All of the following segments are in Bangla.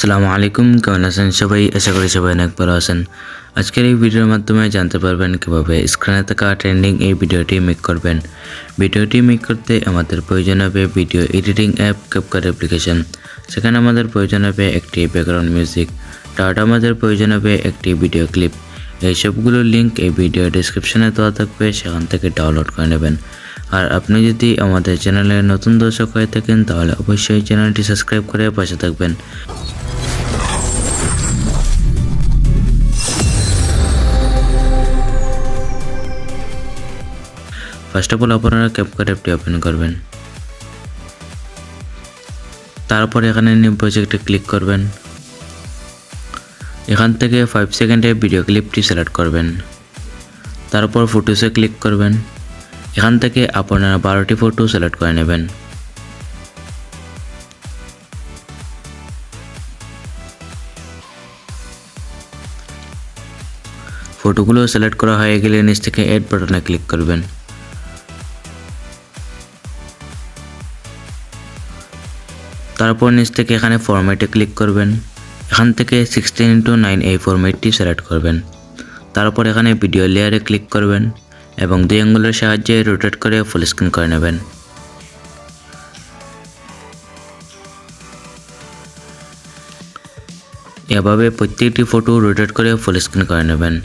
আসসালামু আলাইকুম, কেমন আছেন সবাই? আশা করি সবাই অনেক ভালো আছেন। আজকের এই ভিডিওর মাধ্যমে জানতে পারবেন কীভাবে স্ক্রিনে থাকা ট্রেন্ডিং এই ভিডিওটি মেক করবেন। ভিডিওটি মেক করতে আমাদের প্রয়োজন হবে video editing app CapCut application. সেখানে আমাদের প্রয়োজন হবে একটি ব্যাকগ্রাউন্ড মিউজিক, তারপর আমাদের প্রয়োজন হবে একটি ভিডিও ক্লিপ। এই সবগুলোর লিঙ্ক এই ভিডিও ডেসক্রিপশনে দেওয়া থাকবে, সেখান থেকে ডাউনলোড করে নেবেন। আর আপনি যদি আমাদের চ্যানেলে নতুন দর্শক হয়ে থাকেন তাহলে অবশ্যই চ্যানেলটি সাবস্ক্রাইব করে পাশে থাকবেন। ফার্স্ট অফ অল আপনারা ক্যাপকাট অ্যাপটি ওপেন করবেন। তারপর এখানে নিউ প্রজেক্টে ক্লিক করবেন। এখান থেকে 5 সেকেন্ডের ভিডিও ক্লিপটি সিলেক্ট করবেন। তারপর ফটোসে ক্লিক করবেন। এখান থেকে আপনারা 12টি ফটো সিলেক্ট করে নেবেন। ফটোগুলো সিলেক্ট করা হয়ে গেলে নিচ থেকে এড বাটনে ক্লিক করবেন। তারপর নিচ থেকে এখানে ফরম্যাটে ক্লিক করবেন। এখান থেকে 16:9 এই ফরম্যাটটি সিলেক্ট করবেন। তারপর এখানে ভিডিও লেয়ারে ক্লিক করবেন এবং 2 আঙ্গুলের সাহায্যে রোটেট করে ফুল স্ক্রিন করে নেবেন। এভাবে প্রত্যেকটি ফটো রোটেট করে ফুল স্ক্রিন করে নেবেন।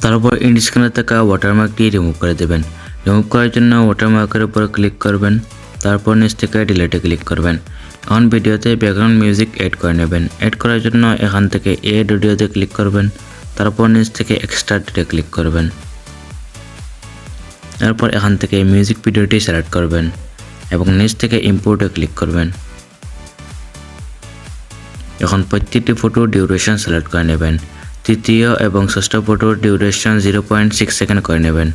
তারপর ইন্ড স্ক্রিনে থাকা ওয়াটারমার্কটি রিমুভ করে দেবেন। রিমুভ করার জন্য ওয়াটারমার্কের উপর ক্লিক করবেন। তারপর নিচ থেকে ডিলিটে ক্লিক করবেন। এখন ভিডিওতে ব্যাকগ্রাউন্ড মিউজিক অ্যাড করে নেবেন। অ্যাড করার জন্য এখান থেকে এড অডিওতে ক্লিক করবেন। তারপর নিচ থেকে এক্সট্রাক্টে ক্লিক করবেন। তারপর এখান থেকে মিউজিক ভিডিওটি সিলেক্ট করবেন এবং নিচ থেকে ইম্পোর্টে ক্লিক করবেন। এখন প্রত্যেকটি ফটো ডিউরেশন সিলেক্ট করে নেবেন। তৃতীয় এবং ষষ্ঠ ফটোর ডিউরেশন 0.6 সেকেন্ড করে নেবেন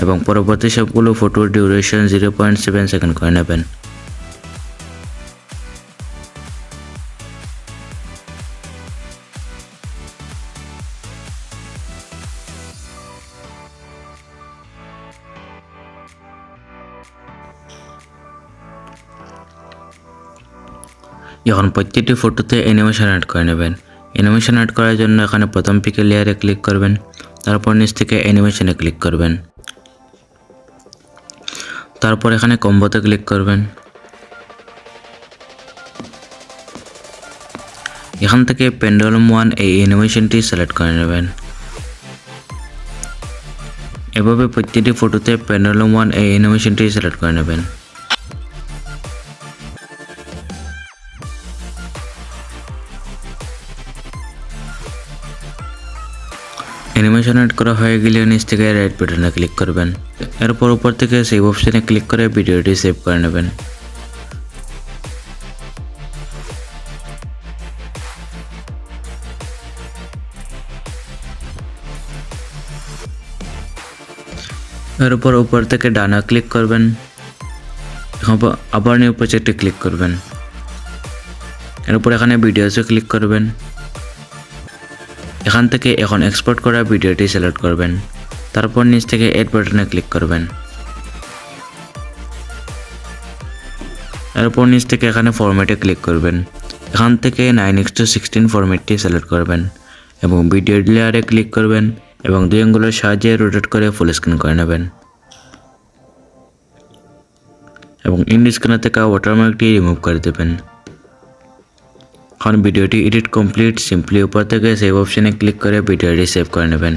এবং পরবর্তী সবগুলো ফটোর ডিউরেশন 0.7 সেকেন্ড করে নেবেন। এখন প্রত্যেকটি ফটোতে অ্যানিমেশন অ্যাড করে নেবেন। অ্যানিমেশন অ্যাড করার জন্য এখানে প্রথম পিকে লেয়ারে ক্লিক করবেন। তারপর নিচ থেকে অ্যানিমেশনে ক্লিক করবেন। তারপর এখানে কম্বোতে ক্লিক করবেন। এখান থেকে পেন্ডুলাম 1 এই অ্যানিমেশনটি সিলেক্ট করে নেবেন। এভাবে প্রত্যেকটি ফটোতে পেন্ডুলাম 1 এই অ্যানিমেশনটি সিলেক্ট করে নেবেন। অ্যানিমেশন অ্যাড করা হয়ে গেলে নিচ থেকে রাইট বাটনে ক্লিক করবেন। এরপর উপর থেকে সেভ অপশনে ক্লিক করে ভিডিওটি সেভ করে নেবেন। এরপর উপর থেকে ডানা ক্লিক করবেন। আবার নিউ প্রজেক্টে ক্লিক করবেন। এরপর এখানে ভিডিওসে ক্লিক করবেন। এখান থেকে এখন এক্সপোর্ট করা ভিডিওটি সিলেক্ট করবেন। তারপর নিচ থেকে এড বাটনে ক্লিক করবেন। এরপর নিচ থেকে এখানে ফরম্যাটে ক্লিক করবেন। এখান থেকে 9:16 ফরম্যাটটি সিলেক্ট করবেন এবং ভিডিও লেয়ারে ক্লিক করবেন এবং 2 আঙ্গুলের সাহায্যে রোটেট করে ফুল স্ক্রিন করে নেবেন এবং ইন্ড স্ক্রিনে থাকা ওয়াটারমার্কটি রিমুভ করে দেবেন। এখন ভিডিওটি এডিট কমপ্লিট। সিম্পলি উপর থেকে সেভ অপশনে ক্লিক করে ভিডিওটি সেভ করে নেবেন।